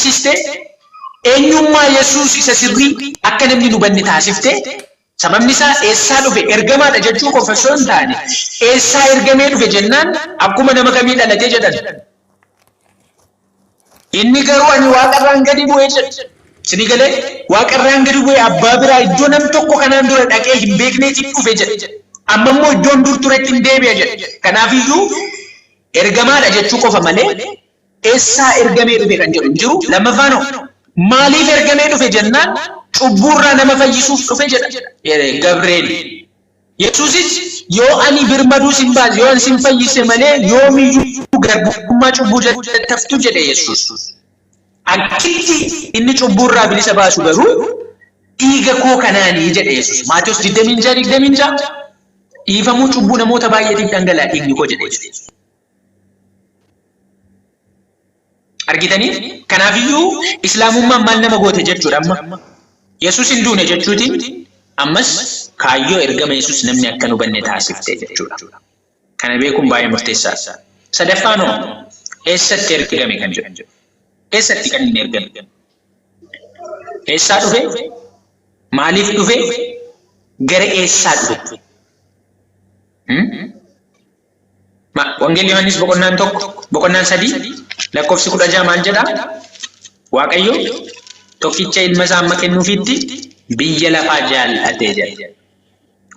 siste eenyummaa Yesuus isa sirrii akka namni nu banne taasifte sababni isaa eessaa dhufe ergamaadha jechuu qofa osoo hin taane eessaa ergamee dhufe jennaan akkuma nama kamii dhalatee jedhan inni garuu ani waaqarraan gadi bu'ee jedha sini galee waaqarraan gadi bu'ee abbaa biraa iddoo nam tokko kanaan dura dhaqee hin beekneetiin dhufe jedha amma immoo iddoon dur turetti hin deebi'a jedha kanaafiyyuu ergamaadha jechuu qofa malee eessaa ergamee dhufe kan jedhu hin jiru lammaffaan maaliif ergamee dhufe jennaan cubburraa nama fayyisuuf dhufe jedha Gabriel Yesuusis yoo ani birmaduu sin baase yoo sin fayyise malee yoomiyyuu garbummaa cubbuu taftu jedhe Yesuus akkitti inni cubburraa bilisa baasu garuu dhiiga koo kanaanii jedhe Yesuus Maatiyos 26 dhiifamuu cubbuu namoota baay'eetiif dhangala'aa dhiigni koo jedhe Yesuus argitanii kanaafiyyuu islaamummaan maal nama goote jechuudha amma Yesuus hin duune jechuutiin ammas kaayyoo ergama Yesuus namni akka nu banne taasifte jechuudha kana beekuun baay'ee murteessaadha sadaffaanoo eessatti ergame kan jedhu eessatti kan inni ergame eessaa dhufe maaliif dhufe gara eessaa dhufe Wangeelii Yohaannis boqonnaan 3 lakkoofsi 16 maal jedha Waaqayyo tokkicha ilma isaa amma kennuufitti biyya lafaa jaallatee jedha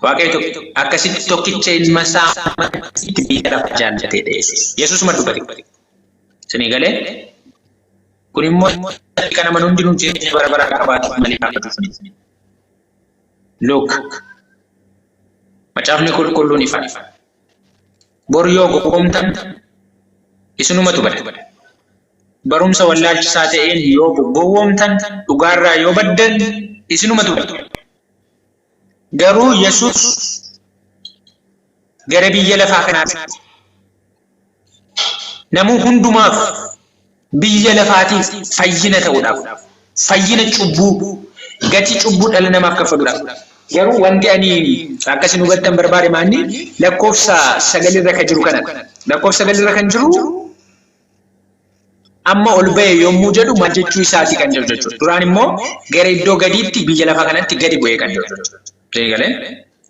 Waaqayyo akkasitti tokkicha ilma isaa amma kennuufitti biyya lafaa jaallatee Yesuus Yesuusuma dubbate sini galee kun immoo kana man hundinuu jireenya bara baraa qabaatu malee qabaatuuf miti look macaafni qulqulluun ifa bor yoo gowwoomtan isinumatu bada barumsa wallaalchisaa ta'een yoo gowwoomtan dhugaarraa yoo baddan isinumatu bada garuu Yesuus gara biyya lafaa kanaatti namuu hundumaaf biyya lafaatiif fayyina ta'uudhaaf fayyina cubbuu gatii cubbuu dhala namaaf kaffaluudhaaf garuu wanti ani akkasiin hubattan barbaade maanni lakkoofsa 9 irra kan jiru kana lakkoofsa 9 irra kan jiru amma ol ba'e yommuu jedhu maal jechuu isaati kan jedhu jechuudha duraan immoo gara iddoo gadiitti biyya lafaa kanatti gadi bu'ee kan jedhu jechuudha galee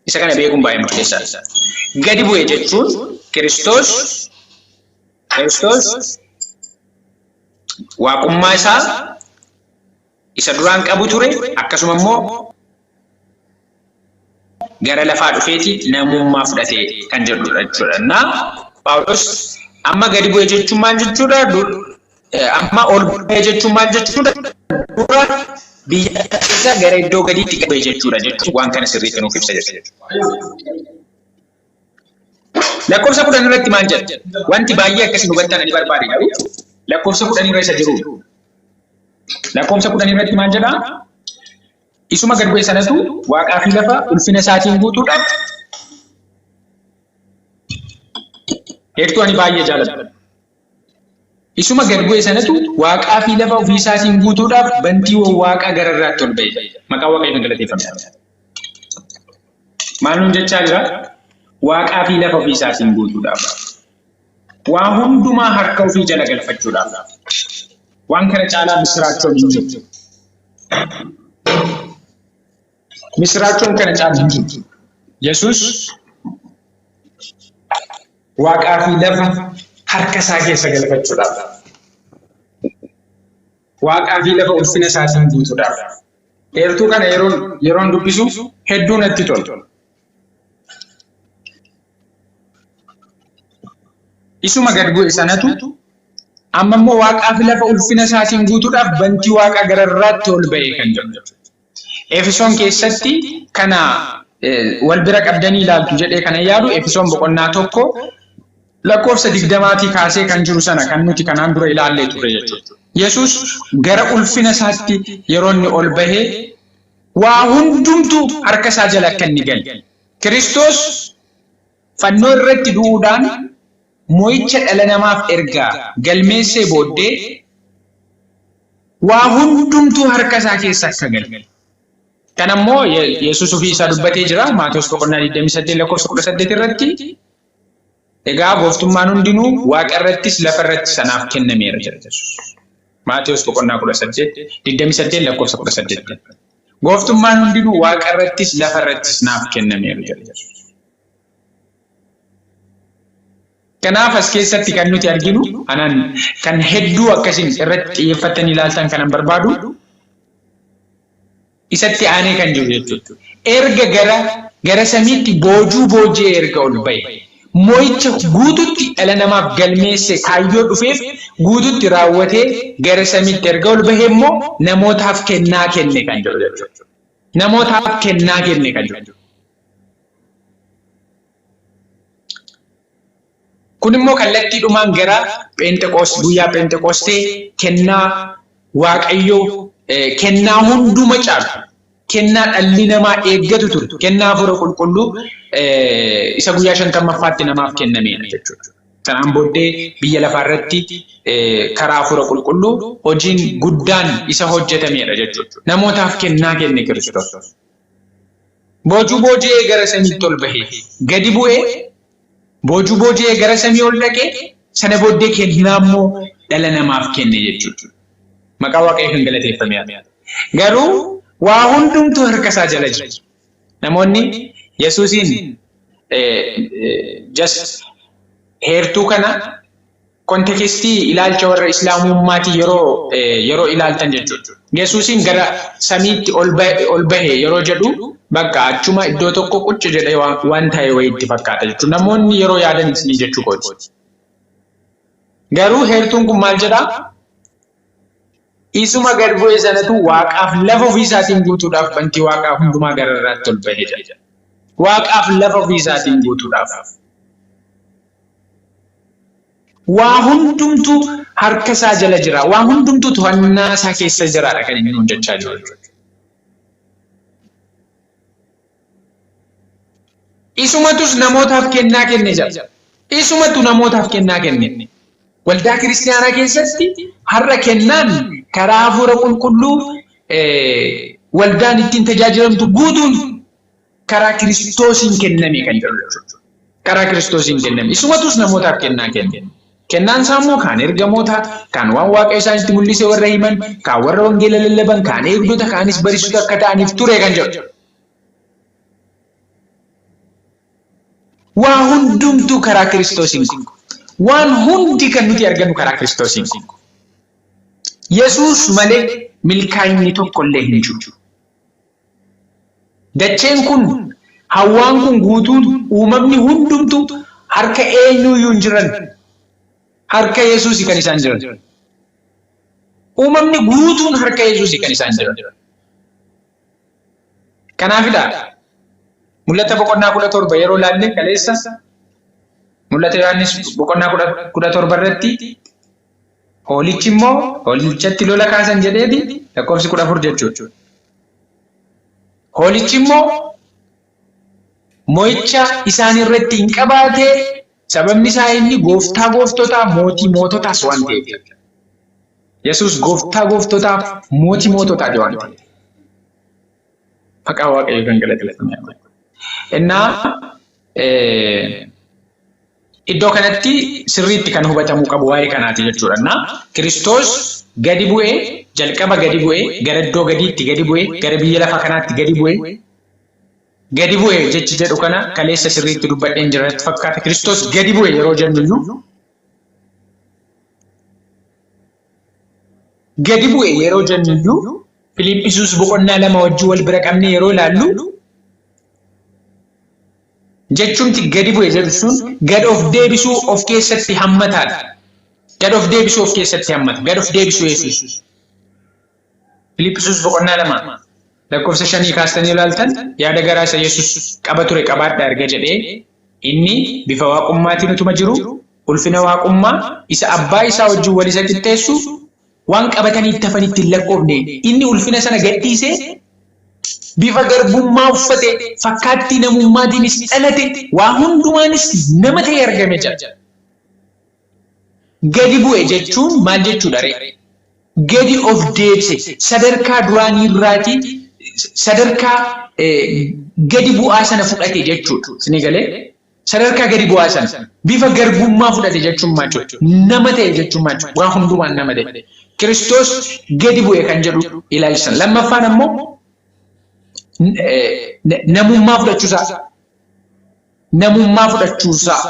isa kana beekuun baay'ee murteessaadha gadi bu'ee jechuun Kiristoos waaqummaa isaa isa duraan qabu ture akkasuma immoo gara lafaa dhufeeti namummaa fudhatee kan jedhudha jechuudha. Na Phaawulos amma gadi bu'ee jechuun maal jechuudha? Amma ol bu'ee jechuun maal jechuudha? Dura biyya isa gara iddoo gadiitti bu'ee jechuudha jechuudha. Waan kana sirriitti nuuf ibsa jechuudha. Lakkoofsa 10 irratti maal jedha? Wanti baay'ee akkasiin hubattan ani barbaade garuu lakkoofsa 10 irra isa jiru. Lakkoofsa 10 irratti maal jedha? Isuma gad bu'e sanatu waaqaa fi lafa ulfina isaatiin guutuudhaan heertuu ani baay'ee jaalladha. Isuma gad bu'e sanatu waaqaa fi lafa ofii isaatiin guutuudhaaf bantii waaqaa gararraatti ol ba'e. Maqaa Waaqayyoon galateeffamudha. Maal nuun jechaa jira? Waaqaa fi lafa ofii isaatiin guutuudhaaf. Waan hundumaa harka ofii jala galfachuudhaaf. Waan kana caalaa misiraachoon hin jiru. Misiraachoon kana caalaa hin jiru. Yesuus waaqaa fi lafa harka isaa keessa galfachuudhaaf. Waaqaa fi lafa ulfina isaatiin guutuudhaaf. Heertuu kana yeroon dubbisu hedduu natti tola. Isuma gad bu'e sanatu amma immoo waaqaa fi lafa ulfina isaatiin guutuudhaaf bantii waaqaa gararraatti ol ba'e kan jedhu. Efesoon keessatti kana wal bira qabdanii ilaaltu jedhee kana yaadu Efesoon boqonnaa 1 lakkoofsa 20 kaasee kan jiru sana kan nuti kanaan dura ilaallee turre jechuudha. Yesuus gara ulfina isaatti yeroo inni ol bahee waa hundumtuu harka isaa jala akka inni gale. Kiristoos fannoo irratti du'uudhaan mo'icha dhala namaaf ergaa galmeessee booddee waa hundumtuu harka isaa keessa akka gale. Kan ammoo Yesuus ofii isaa dubbatee jira Maatiyos boqonnaa 28 lakkoofsa 18 irratti egaa gooftummaan hundinuu waaqa irrattis lafa irrattis anaaf kennameera jedha Yesuus. Maatiyus boqonnaa 18 28 lakkoofsa 18. Gooftummaan hundinuu waaqa irrattis lafa irrattis naaf kennameera jedha. Kanaaf as keessatti kan nuti arginu anan kan hedduu akkasiin irratti xiyyeeffatanii ilaaltan kanan barbaadu isatti aanee kan jiru jechuudha. Erga gara samiitti boojuu boojee erga ol ba'e moo'icha guututti dhala namaaf galmeesse kaayyoo dhufeef guututti raawwatee gara samiitti erga ol bahee immoo namootaaf kennaa kenne kan jiru jechuudha. Namootaaf kennaa kenne kan jiru. Kun immoo kallattiidhumaan gara guyyaa Pheenxeqoostee kennaa Waaqayyoo kennaa hunduma caalu kennaa dhalli namaa eeggatu ture kennaa Hafuura Qulqulluu isa guyyaa 50ffaatti namaaf kennameera jechuudha. Sanaan booddee biyya lafaa irratti karaa Hafuura Qulqulluu hojiin guddaan isa hojjetameera jechuudha. Namootaaf kennaa kenne Kiristoos. Boojuu boojee gara samiitti ol bahee gadi bu'ee boojuu boojee gara samii ol dhaqee sana booddee kennaa immoo dhala namaaf kenne jechuudha. Maqaa Waaqayyoo kan galateeffame. Garuu waa hundumtuu harka isaa jala jira. Namoonni Yesuusiin heertuu kana kontekstii ilaalcha warra Islaamummaatii yeroo ilaaltan jechuudha. Yesuusiin gara samiitti ol bahe yeroo jedhu bakka achuma iddoo tokko qucci jedhee waan ta'e wayiitti fakkaata jechuudha. Namoonni yeroo yaadan ni jechuu kooti. Garuu heertuun kun maal jedhaa? Isuma gad bu'e sanatu waaqaaf lafa ofii isaatiin guutuudhaaf bantii waaqaa hundumaa gara irraatti ol bahee jira. Waaqaaf lafa ofii isaatiin guutuudhaaf. Waa hundumtuu harka isaa jala jira. Waa hundumtuu to'annaa isaa keessa jiraadha kan inni hojjechaa jiru. Isumatus namootaaf kennaa kenne jira. Isumatu namootaaf kennaa kenne. Waldaa kiristaanaa keessatti har'a kennaan karaa Hafuura Qulqulluu waldaan ittiin tajaajilamtu guutuun karaa Kiristoosiin kenname kan jiru jechuudha. Karaa Kiristoosiin kenname. Isumatus namootaaf kennaa kenne. Kennaan isaa immoo kaan ergamoota, kaan waan Waaqayyo isaanitti mul'ise warra himan, kaan warra wangeela lallaban, kaan eegdota, kaanis barsiisota akka ta'aniif ture kan jedhu. Waa hundumtuu karaa Kiristoosiin kun. Waan hundi kan nuti argannu karaa Kiristoosiin kun. Yesuus malee milkaa'inni tokkollee hin jiru. Dacheen kun, hawwaan kun guutuun uumamni hundumtuu harka eenyuyyuu hin jiran. Harka Yesuusii kan isaan jiran. Uumamni guutuun harka Yesuusii kan isaan jiran. Kanaafidha. Mul'ata boqonnaa 17 yeroo laalle kaleessa mul'ata Yohaannis boqonnaa 17 irratti hoolichi immoo hoolichatti lola kaasan jedheeti lakkoofsi 14 jechuudha. Hoolichi immoo moo'icha isaan irratti hin qabaatee sababni isaa inni gooftaa gooftotaa mootii moototaas waan ta'eef. Yesuus gooftaa gooftotaa mootii moototaa waan ta'eef. Maqaa Waaqayyoo kan galateeffame. Innaa iddoo kanatti sirriitti kan hubatamuu qabu waa'ee kanaati jechuudha. Innaa Kiristoos gadi bu'ee jalqaba gadi bu'ee gara iddoo gadiitti gadi bu'ee gara biyya lafa kanaatti gadi bu'ee jechi jedhu kana kaleessa sirriitti dubbadheen jiranitti fakkaata. Kiristoos gadi bu'e yeroo jennuyyuu gadi bu'e yeroo jennuyyuu Filiiphisius boqonnaa 2 wajjin wal bira qabnee yeroo ilaallu jechuunti gadi bu'e jedhu sun gad of deebisuu of keessatti hammataadha. Gad of deebisuu of keessatti hammata. Gad of deebisuu Yesuus. Filiiphisius boqonnaa 2 lakkoofsa 5 kaastanii ilaaltan yaada garaa isa Yesuus qaba ture qabaadha erga jedhee inni bifa waaqummaatiin utuma jiru ulfina waaqummaa isa abbaa isaa wajjin wal isa qixxeessu waan qabatanii itti hafanitti hin lakkoofne inni ulfina sana gadhiisee bifa garbummaa uffate fakkaattii namummaatiinis dhalate waa hundumaanis nama ta'e argame jira. Gadi bu'e jechuun maal jechuudha ree? Gadi of deebise sadarkaa duraanii irraatii sadarkaa gadi bu'aa sana fudhate jechuudha. Isin galee sadarkaa gadi bu'aa sana bifa garbummaa fudhate jechuun maal jechuudha? Nama ta'e jechuun maal jechuudha? Waa hundumaan nama ta'e. Kiristoos gadi bu'e kan jedhu ilaalchisan. Lammaffaan ammoo namummaa fudhachuusaa. Namummaa fudhachuusaa.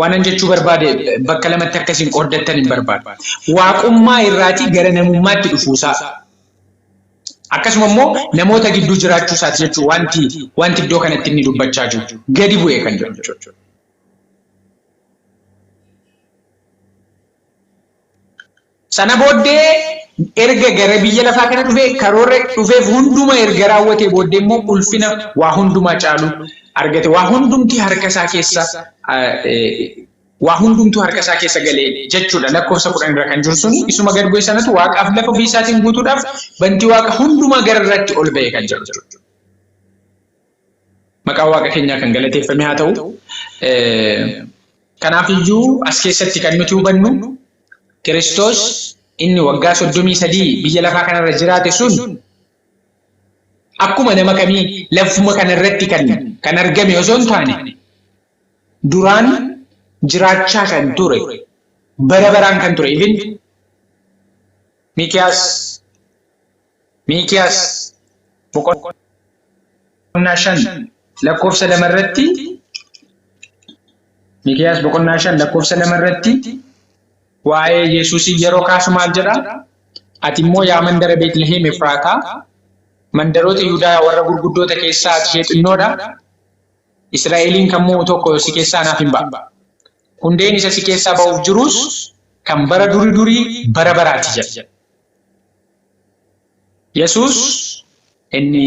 Waan jechuu barbaade bakka lamatti akkasiin qooddattan hin barbaadu. Waaqummaa irraatii gara namummaatti dhufuusaa. Akkasuma immoo namoota gidduu jiraachuusaati jechuudha wanti iddoo kanatti inni dubbachaa jiru. Gadi bu'ee kan jedhu jechuudha. Sana booddee erga gara biyya lafaa kana dhufee karoora dhufeef hunduma erga raawwatee booddee immoo ulfina waa hundumaa caalu argate. Waa hundumti harka isaa keessa galee jechuudha. Lakkoofsa 10 irra kan jiru sun isuma gad bu'e sanatu waaqaaf lafa ofii isaatiin guutuudhaaf bantii waaqa hundumaa gara irratti ol ba'e kan jiru jechuudha. Maqaan waaqa keenyaa kan galateeffame haa ta'u. Kanaaf iyyuu as keessatti kan nuti hubannu Kiristoos inni waggaa 33 biyya lafaa kanarra jiraate sun akkuma nama kamii lafuma kanarratti kan argame osoo hin taane duraan jiraachaa kan ture bara baraan kan ture. Even Miikiyaas boqonnaa 5 lakkoofsa 2 irratti Miikiyaas boqonnaa 5 lakkoofsa 2 irratti waa'ee Yesuusii yeroo kaasu maal jedha? Ati immoo yaa mandara Beetliheem Efraataa mandaroota Yihuudaa warra gurguddoota keessaa ishee xinnoodha. Israa'eliin kan mo'u tokko si keessaa naaf hin ba'a. Hundeen isa si keessaa ba'uuf jirus kan bara durii bara baraati jedha. Yesuus inni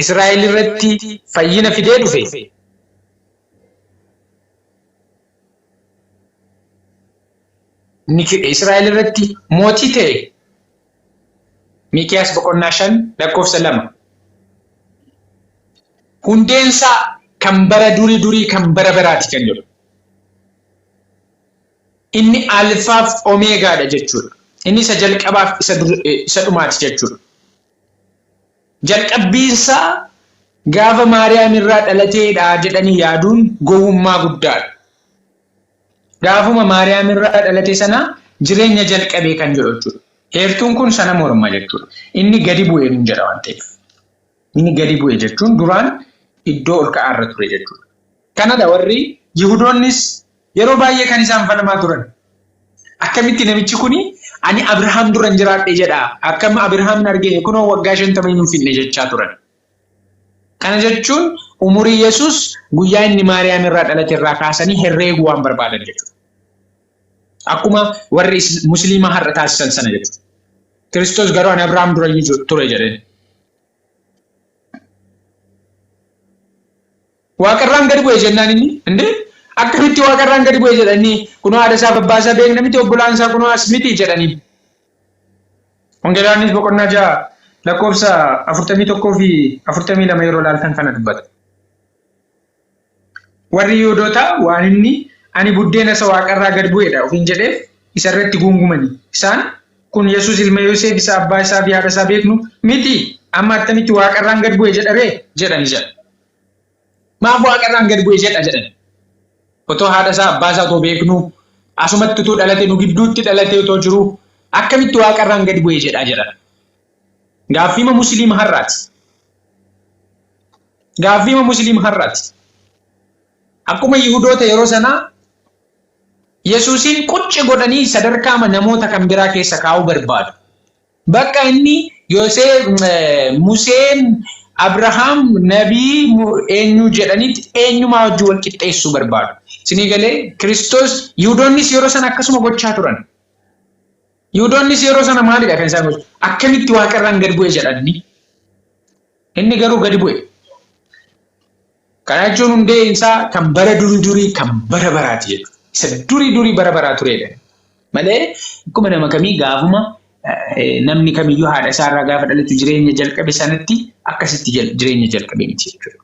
Israa'el irratti fayyina fidee dhufe. Israa'el irratti mootii ta'e. Miikiyaas boqonnaa 5 lakkoofsa 2. Hundeensaa kan bara durii kan bara baraati kan jedhu. Inni alfaaf omeegaadha jechuudha. Inni isa jalqabaaf isa dhumaati jechuudha. Jalqabbiinsaa gaafa Maariyaam irraa dhalateedha jedhanii yaaduun gowwummaa guddaadha. Gaafuma Maariyaam irraa dhalate sana jireenya jalqabee kan jedhu jechuudha. Heertuun kun sana morma jechuudha. Inni gadi bu'ee hin jedha waan ta'eef. Inni gadi bu'ee jechuun duraan iddoo ol ka'aa irra ture jechuudha. Kanadha warri Yihudoonnis yeroo baay'ee kan isaan falmaa turan. Akkamitti namichi kuni ani Abrahaam duran jiraadhe jedha. Akkam Abrahaamin argee kunoo waggaa 50 hin finne jechaa turan. Kana jechuun umurii Yesuus guyyaa inni Maariyaam irraa dhalate irraa kaasanii herreeguu waan barbaadan jechuudha. Akkuma warri Musliimaa har'a taasisan sana jechuudha. Kiristoos garuu ani Abrahaam dura ture jedheen. Waaqarraan gadi bu'e jennaan inni akkamitti waaqarraan gadi bu'e jedhanii kunoo haadha isaa abbaa isaa beekna miti obbolaan isaa kunoo as miti jedhanii. Wangeelaanis boqonnaa 6 lakkoofsa 41 fi 42 yeroo ilaaltan kana dubbata. Warri Yihuudoota waan inni ani buddeena isa waaqarraa gad bu'eedha ofiin jedheef isarratti guungumanii. Isaan kun Yesuus ilma Yoosef isa abbaa isaa fi haadha isaa beeknu miti amma attamitti waaqarraan gad bu'e jedharee jedhanii jedha. Maaf waaqarraan gad bu'e jedhani. Otoo haadha isaa abbaa isaa otoo beeknu asumatti utuu dhalate nu gidduutti dhalate otoo jiru akkamitti waaqarraan gad bu'e jedha. Gaaffiima Musliima har'aati. Akkuma Yihuudoota yeroo sanaa Yesuusin qucci godhanii sadarkaa namoota kan biraa keessa kaa'uu barbaadu. Bakka inni Museen Abrahaam nabii eenyu jedhanitti eenyumaa wajjin wal qixxeessuu barbaadu. Isinii galee Kiristoos Yihuudoonnis yeroo sana akkasuma gochaa turan. Yihuudoonnis yeroo sana maalidha kan isaan gochu? Akkamitti waaqarraan gad bu'e jedhanii. Inni garuu gadi bu'e. Kana jechuun hundee isaa kan bara durii kan bara baraati jechuudha. Isa durii bara baraa turedha. Malee akkuma nama kamii gaafuma namni kamiyyuu haadha isaarraa gaafa dhalatu jireenya jalqabe sanatti akkasitti jireenya jalqabe miti jechuudha.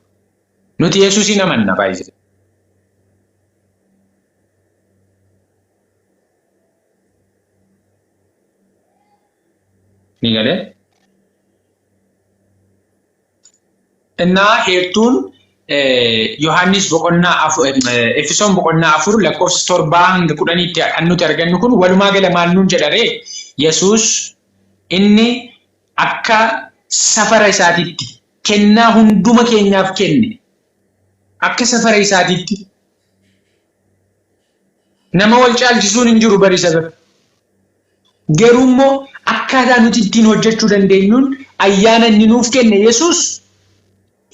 Nuti Yesuusin amanna baay'ee. Ni galee? Innaa heertuun Yohaannis boqonnaa Efesoon boqonnaa 4 lakkoofsa 7 hanga 10tti kan nuti argannu kun walumaa gala maal nuun jedharee Yesuus inni akka safara isaatiitti kennaa hunduma keenyaaf kenne akka safara isaatiitti nama wal caalchisuun hin jiru bari sababa garuu immoo akkaataa nuti ittiin hojjechuu dandeenyuun ayyaana inni nuuf kenne Yesuus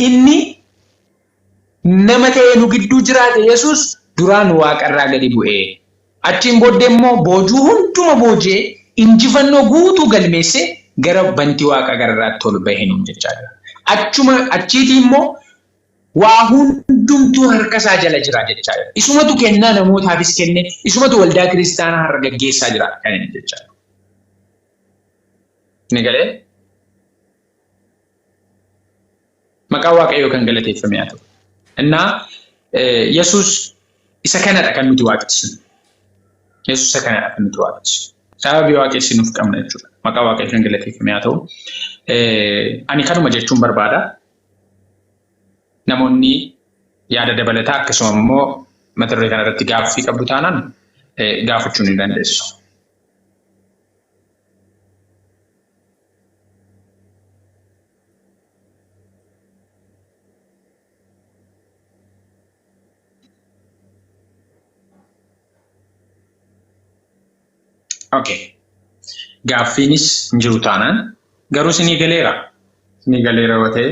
inni nama ta'ee nu gidduu jiraate Yesuus duraan waaqarraa gadi bu'ee achiin booddee immoo boojuu hunduma boojee injifannoo guutuu galmeesse gara bantii waaqa gararraatti ol bahee nuun jechaadha. Achiitii immoo waa hundumtuu harka isaa jala jira jechaadha. Isumatu kennaa namootaafis kenne, isumatu waldaa kiristaanaa har'a gaggeessaa jira kan inni jechaadha. Ni galee? Maqaa Waaqayyoo kan galateeffame haa ta'u. Innaa Yesuus isa kanadha kan nuti waaqessinu. Yesuus isa kanadha kan nuti waaqessinu. Sababii waaqessinuuf qabna jechuudha. Maqaa Waaqayyoo kan galateeffame haa ta'u. Ani kanuma jechuun barbaada. Namoonni yaada dabalataa akkasuma immoo mata duree kanarratti gaaffii qabdu taanaan gaafachuu ni dandeessu. Okay. Gaaffiinis hin jiru taanaan garuu isinii galeera. Isinii galeera yoo ta'e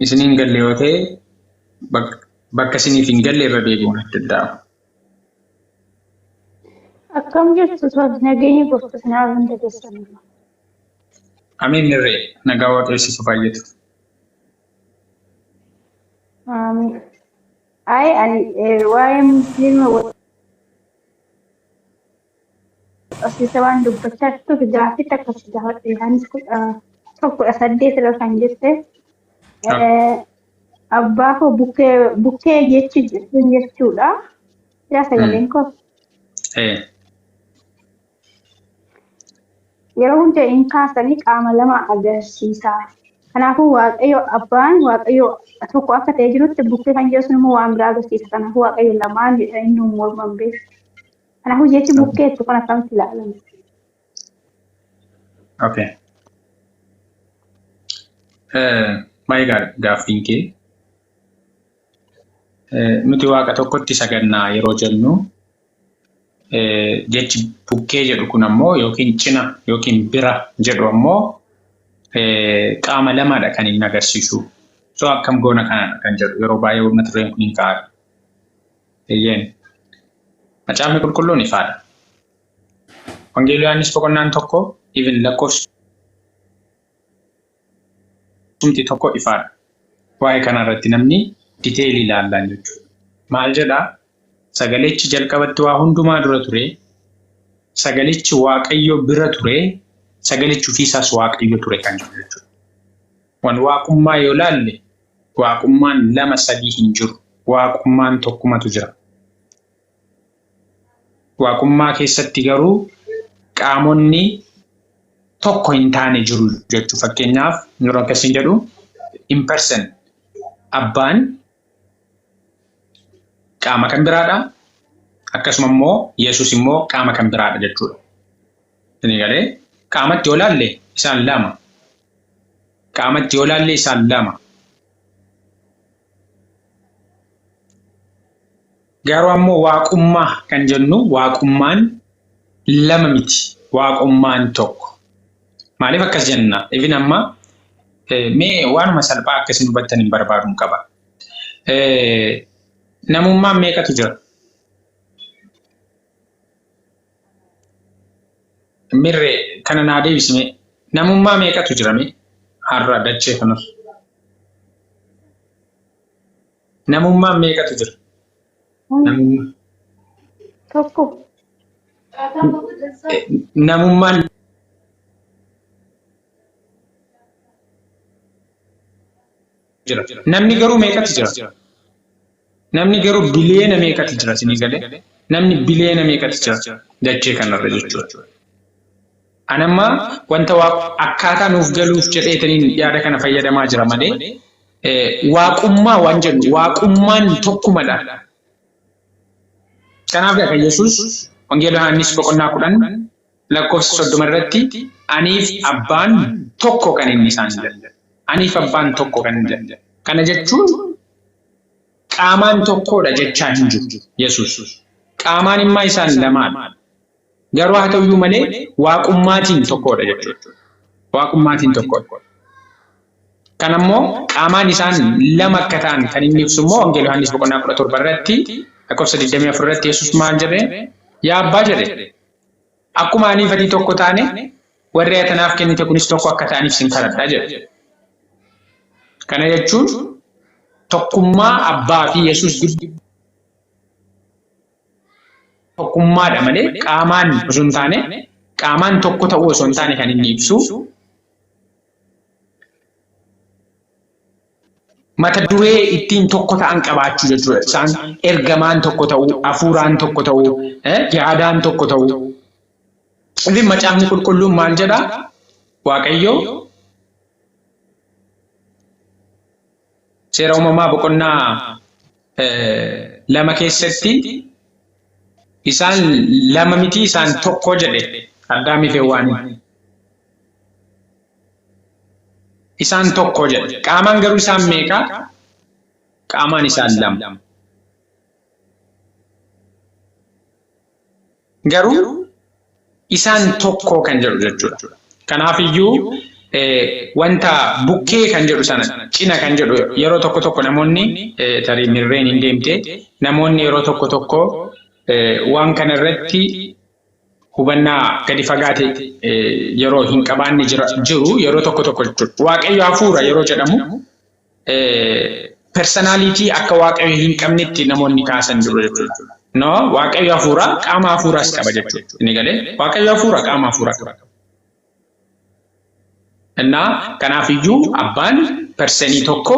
isiniin galle yoo ta'e bakka isiniif hin galle irra deebi'uun adda addaa. Akkam jirtu nageenya gooftaa sanaa hunda keessaniif. Amiin irree nagaa waaqayyoo baay'atu. Amiin. Ani waa'ee musliima asii waan dubbachaa turte gaaffii takkas gaafadhe Yohaannis 1:8 kan jette abbaa koo bukkee jechuudha. Yaa sagaleen koo. Yeroo hunda inni kaasanii qaama lama agarsiisa. Kanaafuu Waaqayyo abbaan Waaqayyo tokko akka ta'e jirutti bukkee kan jedhu immoo waan biraa agarsiisa. Kanaafuu Waaqayyo lamaan jedhanii nu morman beeku. Kanaafuu jechi bukkeetu kan akkamitti ilaalama? Okay. Maayii gaaffiin kee nuti waaqa tokkotti sagannaa yeroo jennu jechi bukkee jedhu kun ammoo yookiin cina yookiin bira jedhu ammoo qaama lamadha kan inni agarsiisu. So akkam goona kanadha kan jedhu yeroo baay'ee mata dureen kun hin kaa'u. Macaafni qulqulluun ifaadha. Wangeelii Yohaannis boqonnaan tokko even lakkoofsumti tokko ifaadha. Waa'ee kanarratti namni diteelii ilaallaan jechuudha. Maal jedhaa? Sagalichi jalqabatti waa hundumaa dura ture. Sagalichi Waaqayyo bira ture. Sagalichi ofiisaas Waaqayyo ture kan jiru jechuudha. Waan waaqummaa yoo laalle waaqummaan lama sadii hin jiru. Waaqummaan tokkumatu jira. Waaqummaa keessatti garuu qaamonni tokko hin taane jiru jechuudha. Fakkeenyaaf yeroo akkasiin jedhu in person abbaan qaama kan biraadha. Akkasuma immoo Yesuus immoo qaama kan biraadha jechuudha. Isin galee qaamatti yoo laalle isaan lama. Qaamatti yoo laalle isaan lama. Garuu ammoo waaqummaa kan jennu waaqummaan lama miti. Waaqummaan tokko. Maaliif akkas jenna? Even amma mee waanuma salphaa akkasiin hubattan hin barbaaduun qaba. Namummaan meeqatu jira? Mirree kana naa deebisime. Namummaa meeqatu jira mee? Har'a dachee kanarra. Namummaan meeqatu jira? Tokko. Namummaan jira. Namni garuu meeqatu jira? Namni garuu biliyeena meeqatu jira isinii galee? Namni biliyeena meeqatu jira dachee kanarra jechuudha. Anamma wanta akkaataa nuuf galuuf jedheetaniin yaada kana fayyadamaa jira malee waaqummaa waan jennu waaqummaan tokkumadha. Kanaaf akka Yesuus wangeela Yohaannis boqonnaa 10 lakkoofsa 30 irratti aniif abbaan tokko kan inni isaan jedhe. Aniif abbaan tokko kan inni jedhe. Kana jechuun qaamaan tokkodha jechaa hin jiru Yesuus. Qaamaan immaa isaan lamaadha. Garuu haa ta'uyyuu malee waaqummaatiin tokkodha jechuudha. Waaqummaatiin tokkodha. Kan ammoo qaamaan isaan lama akka ta'an kan inni ibsu immoo wangeela Yohaannis boqonnaa 17 irratti lakkoofsa 24 irratti Yesuus maal jedhee yaa abbaa jedhe akkuma aniif ati tokko taane warri ati naaf kennite kunis tokko akka ta'aniif sin kadhadhaa jedhe. Kana jechuun tokkummaa abbaa fi Yesuus gidduu tokkummaadha malee qaamaan osoo hin taane qaamaan tokko ta'uu osoo hin taane kan inni ibsu. Mata duree ittiin tokko ta'an qabaachuu jechuudha. Isaan ergamaan tokko ta'uu, hafuuraan tokko ta'uu, yaadaan tokko ta'uu. Ifi macaafni qulqulluun maal jedhaa? Waaqayyo seera uumamaa boqonnaa 2 keessatti isaan lama miti isaan tokko jedhe Addaamii fi Hewwaaniin. Isaan tokko jedhe. Qaamaan garuu isaan meeqa? Qaamaan isaan lama. Garuu isaan tokko kan jedhu jechuudha. Kanaafiyyuu wanta bukkee kan jedhu sana cina kan jedhu yeroo tokko namoonni tarii mirreen hin deemte namoonni yeroo tokko waan kana irratti hubannaa gadi fagaate yeroo hin qabaanne jiru yeroo tokko jechuudha. Waaqayyo hafuura yeroo jedhamu personalitii akka waaqayyo hin qabnetti namoonni kaasan jiru jechuudha. No, waaqayyo hafuura qaama hafuuraas qaba jechuudha. Inni galee waaqayyo hafuura qaama hafuura qaba. Innaa kanaafiyyu abbaan persanii tokko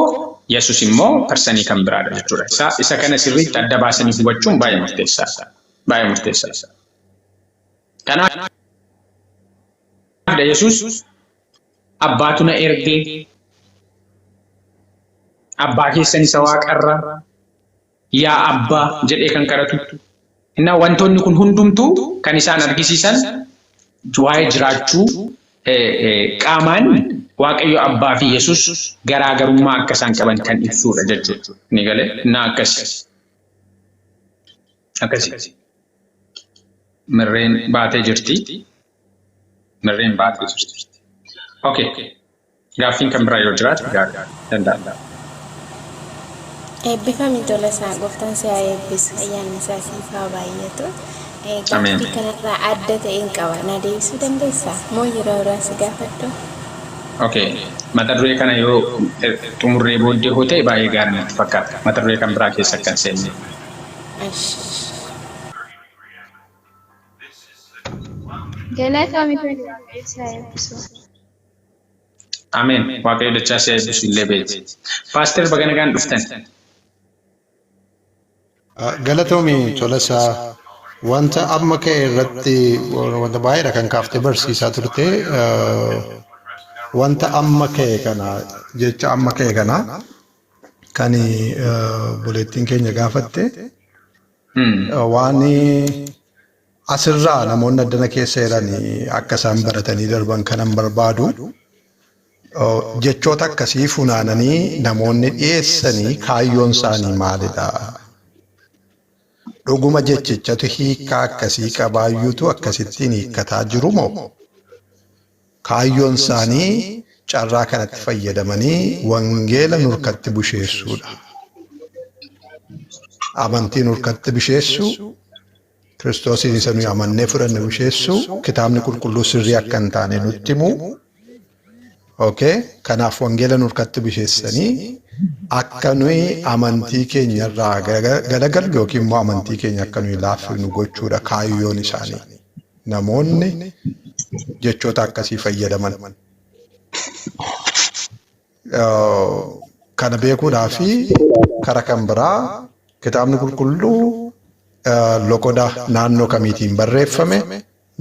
Yesuus immoo persanii kan biraadha jechuudha. Isa kana sirriitti adda baasanii hubachuun baay'ee murteessaadha. Baay'ee murteessaadha. Kanaaf Yesuus abbaatu na ergee abbaa keessan isa waaqarra yaa abbaa jedhee kan kadhatu. Innaa wantoonni kun hundumtuu kan isaan argisiisan waa'ee jiraachuu qaamaan Waaqayyo abbaa fi Yesuus garaagarummaa akka isaan qaban kan ibsuudha jechuudha. Ni galee innaa akkasi. Mirreen baatee jirti. Okay. Gaaffiin kan biraa yoo jiraate danda'a. Eebbifamii tola isaa gooftaan si haa eebbisu ayyaanni isaa siif haa baay'atu. Gaaffii kanarraa adda ta'een qaba na deebisuu dandeessaa moo yeroo biraa si gaafadhu? Okay. Mata duree kana yoo xumurree booddee hoo ta'e baay'ee gaarii natti fakkaata. Mata duree kan biraa keessa kan seenne. Galatoomii fi isa eebbisu. Ameen. Waaqayyo dachaa si eebbisu illee beekti. Paaster baga nagaan dhuftan. Galatoomii Tolasaa wanta amma ka'e irratti wanta baay'eedha kan kaaftee barsiisaa turte. Wanta amma ka'e kana jecha amma ka'e kana kan buleettiin keenya gaafatte waan asirraa namoonni addana keessa jiran akka isaan baratanii darban kanan barbaadu jechoota akkasii funaananii namoonni dhiyeessanii kaayyoon isaanii maalidha? Dhuguma jechichatu hiikaa akkasii qabaayyuutu akkasittiin hiikkataa jiru moo? Kaayyoon isaanii carraa kanatti fayyadamanii wangeela nurkatti busheessuudha. Amantii nurkatti busheessu, Kiristoosiin isa nuyi amannee fudhanne busheessu, kitaabni qulqulluu sirrii akka hin taane nutti himu. Okay? Kanaaf wangeela nurkatti busheessanii akka nuyi amantii keenyarraa galagallu yookiin immoo amantii keenya akka nuyi laaffifnu gochuudha kaayyoon isaanii. Namoonni jechoota akkasii fayyadaman. Kana beekuudhaafi karaa kan biraa kitaabni qulqulluu loqoda naannoo kamiitiin barreeffame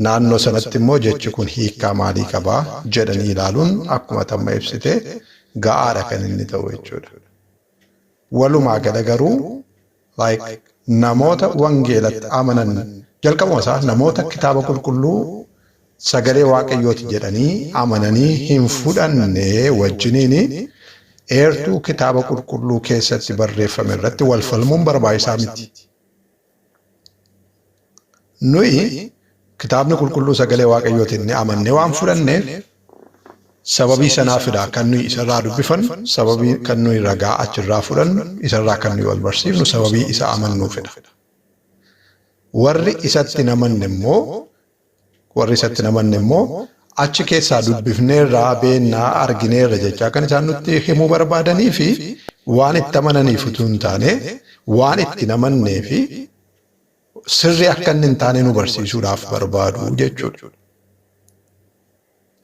naannoo sanatti immoo jechi kun hiikaa maalii qabaa jedhanii ilaaluun akkuma tamma ibsite ga'aadha kan inni ta'u jechuudha. Walumaa gala garuu namoota wangeelatti amanan jalqabuma isaa namoota kitaaba qulqulluu sagalee waaqayyooti jedhanii amananii hin fudhanne wajjiniin eertuu kitaaba qulqulluu keessatti barreeffame irratti wal falmuun barbaachisaa miti. Nuyi kitaabni qulqulluu sagalee waaqayyootiin ni amannee waan fudhanneef sababii sanaafidha kan nuyi isarraa dubbifannu, sababii kan nuyi ragaa achirraa fudhannu, isarraa kan nuyi wal barsiifnu, sababii isa amannuufidha. Warri isatti namanne immoo achi keessaa dubbifneerraa beennaa argineerra jechaa kan isaan nutti himuu barbaadanii fi waan itti amananiif utuu hin taane waan itti namannee fi sirri akka inni hin taane nu barsiisuudhaaf barbaadu jechuudha.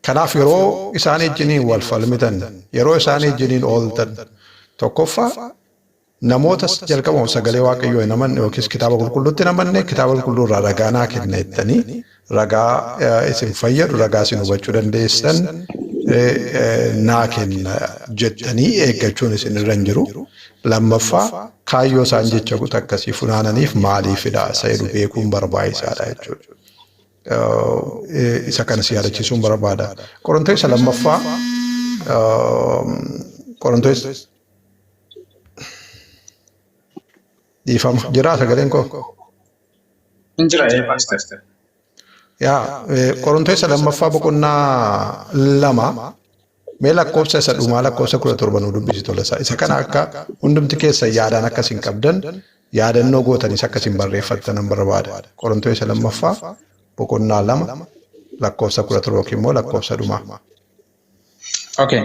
Kanaaf yeroo isaan ejjiniin wal falmitan, yeroo isaan ejjiniin ooltan tokkoffaa namoota jalqabuma sagalee waaqayyoo hin amanne yookiis kitaaba qulqulluutti hin amanne kitaaba qulqulluu irraa ragaa naa kenna jettanii ragaa isin fayyadu ragaa isin hubachuu dandeessan naa kenna jettanii eeggachuun isin irra hin jiru. Lammaffaa kaayyoo isaan jecha akkasii funaananiif maaliifidha isa jedhu beekuun barbaachisaadha jechuudha. Isa kana si yaadachiisuun barbaada. Qorontoos lammaffaa Qorontoos dhiifama jira sagaleen koo. Injira pastor. Yaa Qorontoos lammaffaa boqonnaa 2 mee lakkoofsa isa dhumaa lakkoofsa 17 nu dubbisi tola isaa. Isa kana akka hundumti keessa yaadaan akkasiin qabdan yaadannoo gootanis akkasiin barreeffattan barbaada. Qorontoos lammaffaa boqonnaa 2 lakkoofsa 17 yookiin immoo lakkoofsa dhumaa. Okay.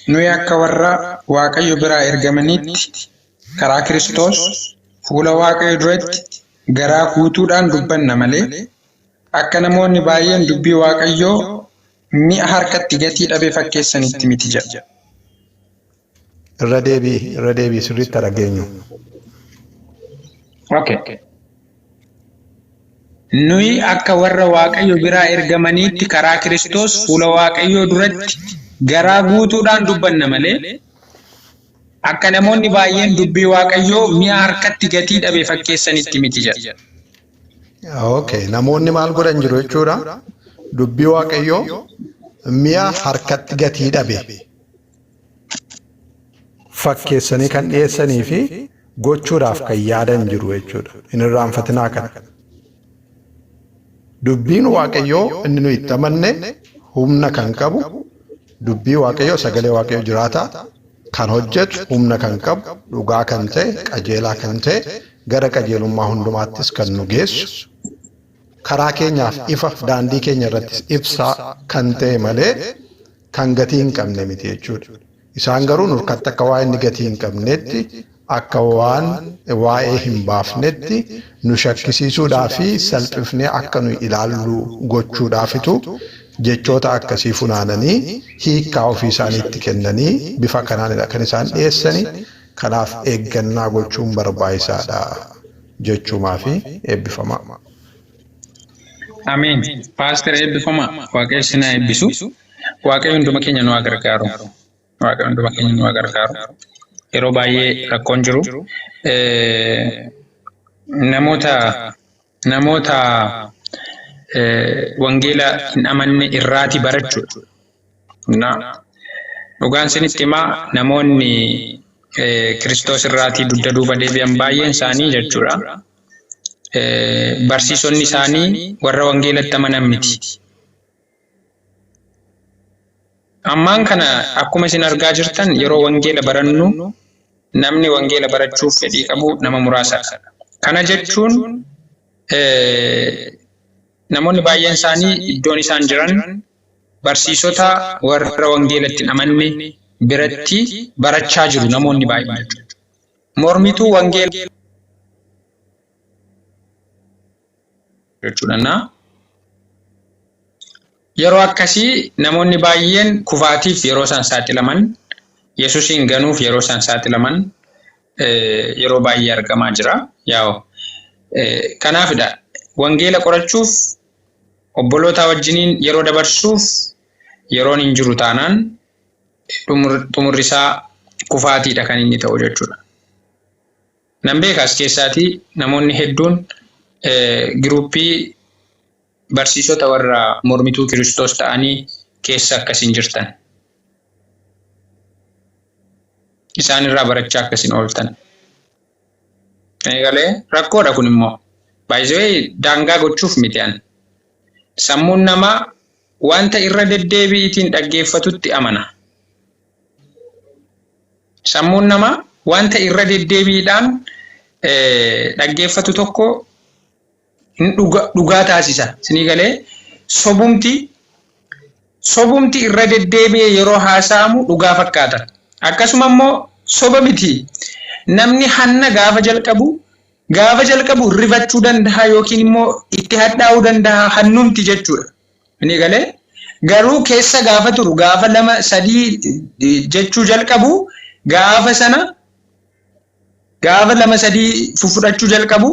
Nuyi akka warra Waaqayyo biraa ergamaniitti karaa Kiristoos fuula Waaqayyo duratti garaa guutuudhaan dubbanna malee akka namoonni baay'een dubbii Waaqayyoo mi'a harkatti gatii dhabee fakkeessanitti miti jedha. Irra deebii sirriitti dhageenyu. Okay. Nuyi akka warra Waaqayyo biraa ergamaniitti karaa Kiristoos fuula Waaqayyoo duratti garaa guutuudhaan dubbanna malee akka namoonni baay'een dubbii Waaqayyoo mi'a harkatti gatii dhabee fakkeessanitti miti jedha. Okay, namoonni maal godhan jiru jechuudha? Dubbii Waaqayyoo mi'a harkatti gatii dhabe fakkeessanii kan dhiyeessanii fi gochuudhaaf kan yaadan jiru jechuudha. Hin irraanfatinaa kana. Dubbiin Waaqayyoo inni nuyi itti amanne humna kan qabu, dubbii Waaqayyoo sagalee Waaqayyoo jiraata kan hojjetu humna kan qabu, dhugaa kan ta'e, qajeelaa kan ta'e, gara qajeelummaa hundumaattis kan nu geessu, karaa keenyaaf ifa daandii keenya irrattis ibsaa kan ta'e malee kan gatii hin qabne miti jechuudha. Isaan garuu nurkatti akka waa inni gatii hin qabnetti akka waan waa'ee hin baafnetti nu shakkisiisuudhaa fi salphifnee akka nu ilaallu gochuudhaafitu jechoota akkasii funaananii hiikkaa ofii isaaniitti kennanii bifa kanaanidha kan isaan dhiyeessanii. Kanaaf eeggannaa gochuun barbaachisaadha jechuumaa fi eebbifamaa. Ameen. Pastor eebbifama. Waaqayyo isin haa eebbisu. Waaqayyo hunduma keenya nu haa gargaaru. Waaqayyo hunduma keenya nu haa gargaaru. Yeroo baay'ee rakkoon jiru. Namoota wangeela hin amanne irraati barachuudha. Dhugaan isinitti himaa namoonni Kiristoos irraatii dugda duuba deebi'an baay'een isaanii jechuudha. Barsiisonni isaanii warra wangeelatti amanan miti. Ammaan kana akkuma isin argaa jirtan yeroo wangeela barannu namni wangeela barachuuf fedhii qabu nama muraasadha. Kana jechuun namoonni baay'een isaanii iddoon isaan jiran barsiisota warra wangeelatti hin amanne biratti barachaa jiru namoonni baay'een. Mormituu wangeela jechuudha. Yeroo akkasii namoonni baay'een kufaatiif yeroo isaan saaxilaman, Yesuusin ganuuf yeroo isaan saaxilaman yeroo baay'ee argamaa jira. Kanaafidha wangeela qorachuuf obboloota wajjiniin yeroo dabarsuuf yeroon hin jiru taanaan xumurri isaa kufaatiidha kan inni ta'u jechuudha. Nan beekas keessaatii namoonni hedduun giruuppii barsiisota warra mormituu Kiristoos ta'anii keessa akkasiin jirtan. Isaan irraa barachaa akkasiin ooltan. Eegalee rakkoodha kun immoo. Baay'ee daangaa gochuuf miti ani. Sammuun namaa wanta irra deddeebi'iitiin dhaggeeffatutti amana. Sammuun namaa wanta irra deddeebiidhaan dhaggeeffatu tokko dhugaa taasisa. Isinii galee sobumti irra deddeebi'ee yeroo haasa'amu dhugaa fakkaata. Akkasuma immoo soba miti. Namni hanna gaafa jalqabu rifachuu danda'a yookiin immoo itti hadhaa'uu danda'a hannumti jechuudha. Isinii galee garuu keessa gaafa turu gaafa 2-3 jechuu jalqabu gaafa 2-3 fudhachuu jalqabu